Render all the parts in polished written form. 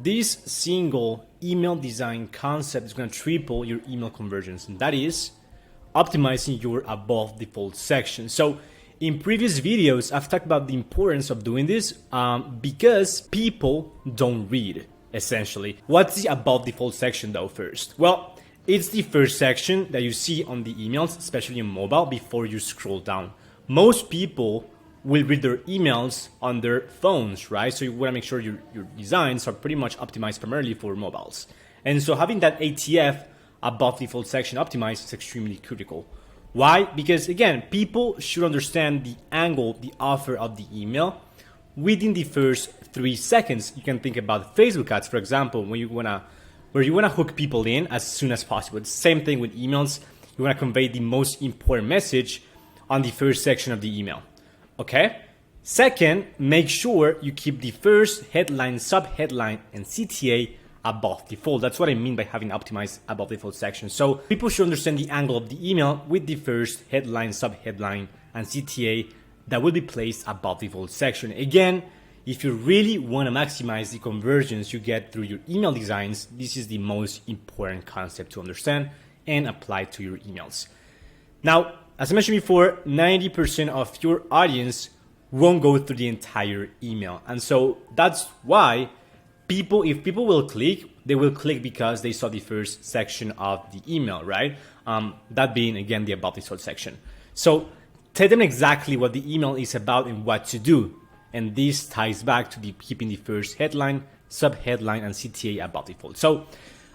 this single email design concept is going to triple your email conversions, and that is optimizing your above default section. So in previous videos, I've talked about the importance of doing this because people don't read, essentially. What's the above default section though first? Well, it's the first section that you see on the emails, especially on mobile, before you scroll down. Most people will read their emails on their phones, right? So you want to make sure your designs are pretty much optimized primarily for mobiles. And so having that ATF above default section optimized is extremely critical. Why? Because again, people should understand the angle, the offer of the email within the first 3 seconds. You can think about Facebook ads, for example, where you wanna hook people in as soon as possible. It's the same thing with emails. You wanna convey the most important message on the first section of the email. Okay? Second, make sure you keep the first headline, sub-headline, and CTA above default. That's what I mean by having optimized above default section. So people should understand the angle of the email with the first headline, sub-headline, and CTA that will be placed above default section. Again, if you really want to maximize the conversions you get through your email designs, this is the most important concept to understand and apply to your emails. Now, as I mentioned before, 90% of your audience won't go through the entire email. And so that's why if people will click, they will click because they saw the first section of the email, right? That being, again, the above default section. So tell them exactly what the email is about and what to do. And this ties back to keeping the first headline, sub-headline, and CTA above default. So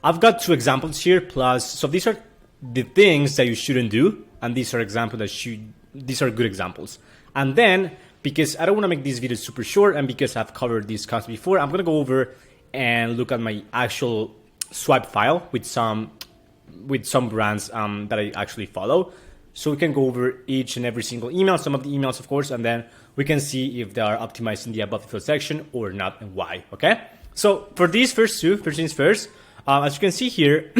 I've got 2 examples here, so these are the things that you shouldn't do. And these are these are good examples. And then, because I don't want to make this video super short and because I've covered this concept before, I'm going to go over and look at my actual swipe file with some brands that I actually follow. So we can go over each and every single email, some of the emails, of course, and then we can see if they are optimized in the above default section or not and why, okay? So for these first things first, as you can see here,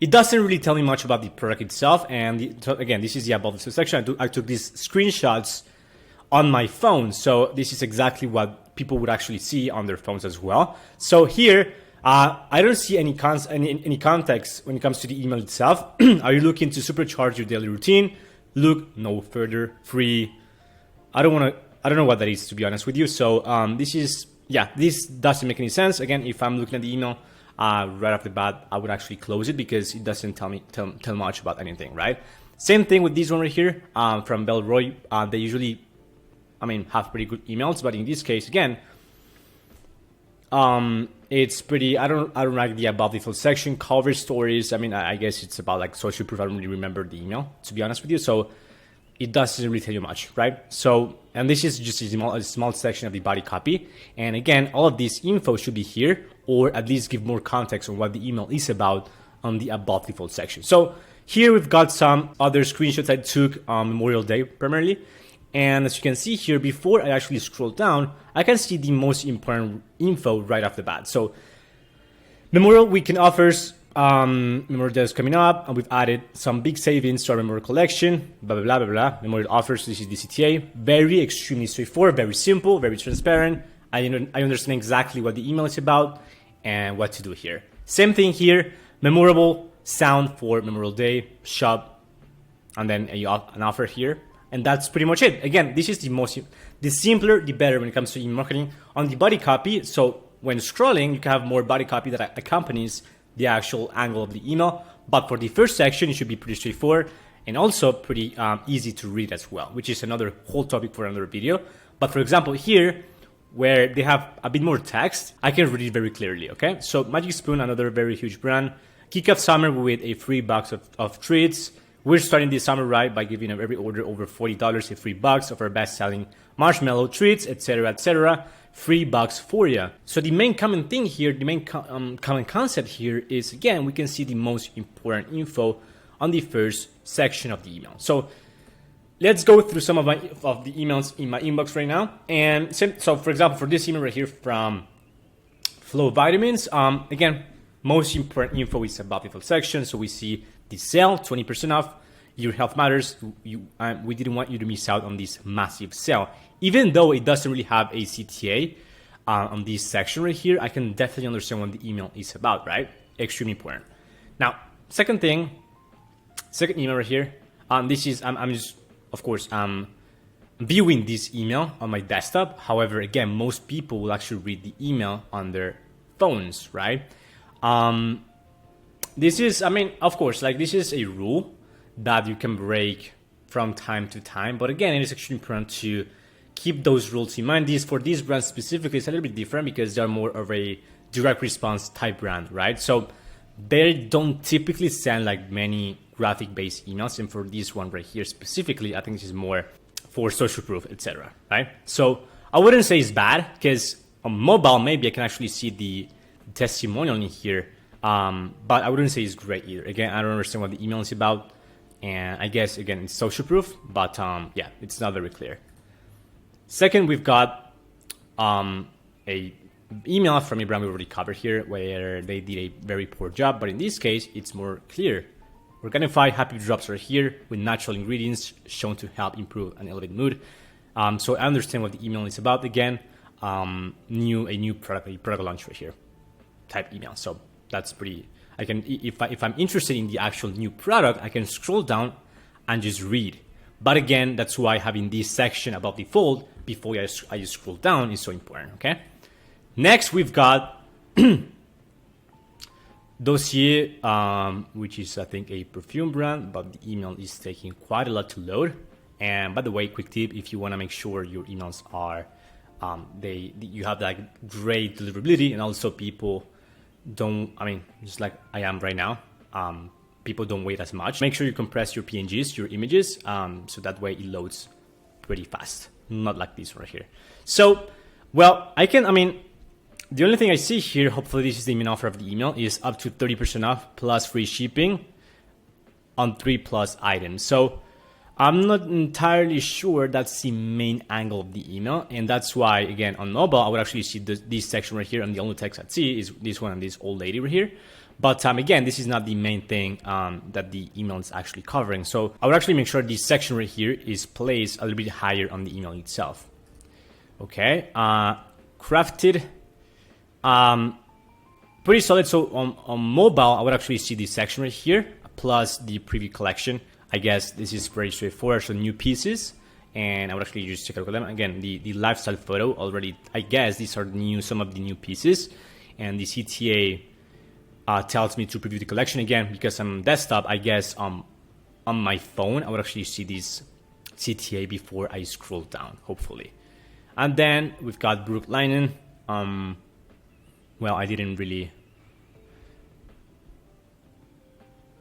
it doesn't really tell me much about the product itself. And again, this is the above default section. I took these screenshots on my phone. So this is exactly what people would actually see on their phones as well. So here, I don't see any context when it comes to the email itself. Are you looking to supercharge your daily routine? Look no further, free. I don't know what that is, to be honest with you. So this doesn't make any sense. Again, if I'm looking at the email right off the bat, I would actually close it because it doesn't tell much about anything, right? Same thing with this one right here from Belroy. They usually, have pretty good emails, but in this case, again, it's pretty. I don't like the above default section. Cover stories. I guess it's about like social proof. I don't really remember the email, to be honest with you. So it doesn't really tell you much, right? So, and this is just a small section of the body copy. And again, all of this info should be here, or at least give more context on what the email is about on the above default section. So here we've got some other screenshots I took on Memorial Day primarily. And as you can see here, before I actually scroll down, I can see the most important info right off the bat. So Memorial Weekend offers, Memorial Day is coming up, and we've added some big savings to our Memorial collection, blah, blah, blah, blah, blah. Memorial offers, this is the CTA. Very extremely straightforward, very simple, very transparent. I understand exactly what the email is about and what to do here. Same thing here, memorable sound for Memorial Day, shop, and then an offer here. And that's pretty much it. Again, this is the simpler, the better when it comes to email marketing. On the body copy, so when scrolling, you can have more body copy that accompanies the actual angle of the email. But for the first section, it should be pretty straightforward and also pretty easy to read as well, which is another whole topic for another video. But for example, here, where they have a bit more text, I can read it very clearly, okay? So Magic Spoon, another very huge brand. Kick off summer with a free box of treats. We're starting this summer right by giving every order over $40 a free box of our best-selling marshmallow treats, etc., etc. Free box for you. So the main common thing here, the main common concept here is, again, we can see the most important info on the first section of the email. So let's go through some of the emails in my inbox right now. And so for example, for this email right here from Flow Vitamins, again, most important info is about the full section. So we see the sale, 20% off. Your health matters. We didn't want you to miss out on this massive sale. Even though it doesn't really have a CTA, on this section right here, I can definitely understand what the email is about, right? Extremely important. Now, second email right here. This is, I'm just, of course, viewing this email on my desktop. However, again, most people will actually read the email on their phones, right? This is, I mean, of course, like this is a rule that you can break from time to time. But again, it is extremely important to keep those rules in mind. For these brands specifically, it's a little bit different because they're more of a direct response type brand, right? So they don't typically send like many graphic-based emails. And for this one right here specifically, I think this is more for social proof, etc., right? So I wouldn't say it's bad because on mobile, maybe I can actually see the testimonial in here. But I wouldn't say it's great either. Again, I don't understand what the email is about. And I guess, again, it's social proof, but yeah, it's not very clear. Second, we've got a email from a brand we already covered here where they did a very poor job. But in this case, it's more clear. Organifi happy drops are here with natural ingredients shown to help improve and elevate mood. So I understand what the email is about. Again, a new product, a product launch right here type email. So that's pretty, I can, if I'm interested in the actual new product, I can scroll down and just read. But again, that's why having this section above the fold before I just scroll down is so important, okay? Next, we've got Dossier, which is, I think, a perfume brand, but the email is taking quite a lot to load. And by the way, quick tip, if you want to make sure your emails are, you have like great deliverability, and also people don't, I mean, just like I am right now, people don't wait as much. Make sure you compress your PNGs, your images, so that way it loads pretty fast. Not like this right here. So, well, the only thing I see here, hopefully this is the main offer of the email, is up to 30% off plus free shipping on 3+ items. So I'm not entirely sure that's the main angle of the email. And that's why, again, on mobile, I would actually see this section right here. And the only text I'd see is this one and this old lady right here. But again, this is not the main thing that the email is actually covering. So I would actually make sure this section right here is placed a little bit higher on the email itself. Okay, crafted, pretty solid. So on mobile, I would actually see this section right here, plus the preview collection. I guess this is very straightforward, so new pieces. And I would actually just take a look at them. Again, the lifestyle photo already, I guess these are some of the new pieces. And the CTA tells me to preview the collection again, because I'm desktop, I guess on my phone, I would actually see this CTA before I scroll down, hopefully. And then we've got Brooklinen. Well, I didn't really.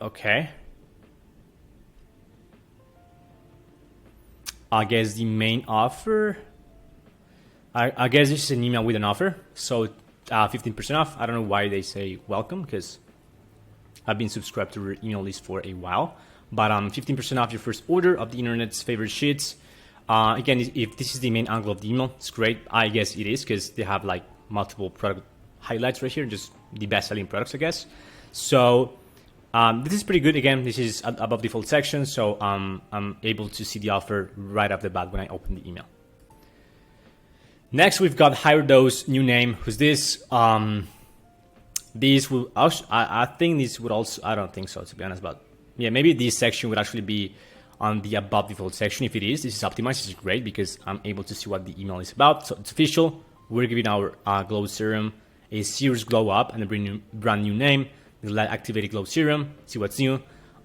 Okay. I guess the main offer. I guess this is an email with an offer. So 15% off. I don't know why they say welcome, because I've been subscribed to your email list for a while. But 15% off your first order of the internet's favorite sheets. Again, if this is the main angle of the email, it's great. I guess it is, because they have like multiple product highlights right here, just the best selling products, I guess. So this is pretty good. Again, this is above the default section, so I'm able to see the offer right off the bat when I open the email. Next, we've got Higher Dose, new name. Who's this? These will, I think this would also, I don't think so, to be honest, but yeah, maybe this section would actually be on the above default section. If it is, this is optimized. This is great because I'm able to see what the email is about. So it's official. We're giving our glow serum a serious glow up and a brand new name. The activated glow serum. See what's new.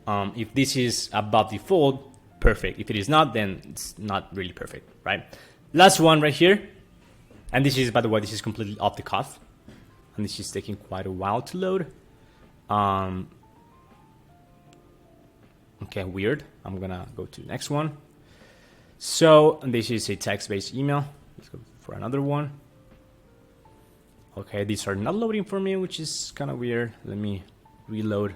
If this is above default, perfect. If it is not, then it's not really perfect, right? Last one right here. And this is, by the way, this is completely off the cuff. And this is taking quite a while to load. Okay, weird. I'm gonna go to the next one. So this is a text-based email. Let's go for another one. Okay, these are not loading for me, which is kind of weird. Let me reload.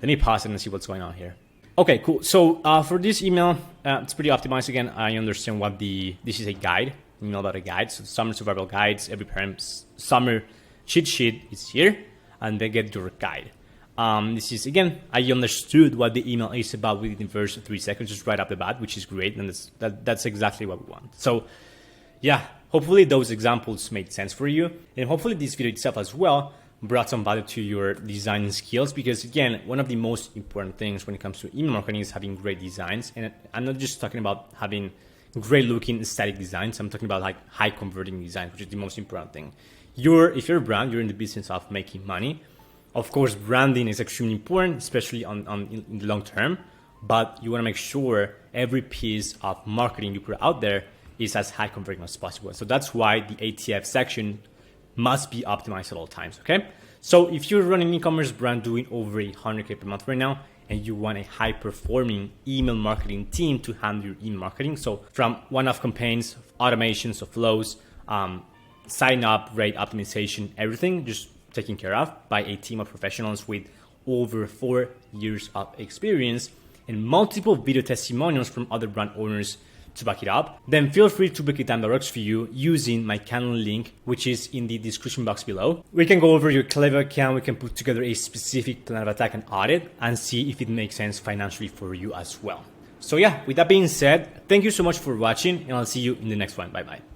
Let me pause it and see what's going on here. Okay, cool. So for this email, it's pretty optimized. Again, I understand what this is a guide, email about a guide. So summer survival guides, every parent's summer cheat sheet is here, and they get your guide. This is, again, I understood what the email is about within the first 3 seconds, just right off the bat, which is great. And that's exactly what we want. So yeah, Hopefully those examples made sense for you, and hopefully this video itself as well brought some value to your design skills, because again, one of the most important things when it comes to email marketing is having great designs. And I'm not just talking about having great looking static designs. I'm talking about like high converting designs, which is the most important thing. If you're a brand, you're in the business of making money. Of course, branding is extremely important, especially in the long term, but you want to make sure every piece of marketing you put out there is as high converting as possible. So that's why the ATF section must be optimized at all times, okay? So if you're running an e-commerce brand doing over 100K per month right now, and you want a high performing email marketing team to handle your email marketing, so from one-off campaigns, automations of flows, sign up, rate optimization, everything just taken care of by a team of professionals with over 4 years of experience and multiple video testimonials from other brand owners to back it up, then feel free to book a time that works for you using my Calendar link, which is in the description box below. We can go over your Klaviyo account, we can put together a specific plan of attack and audit and see if it makes sense financially for you as well. So yeah, with that being said, thank you so much for watching, and I'll see you in the next one. Bye bye.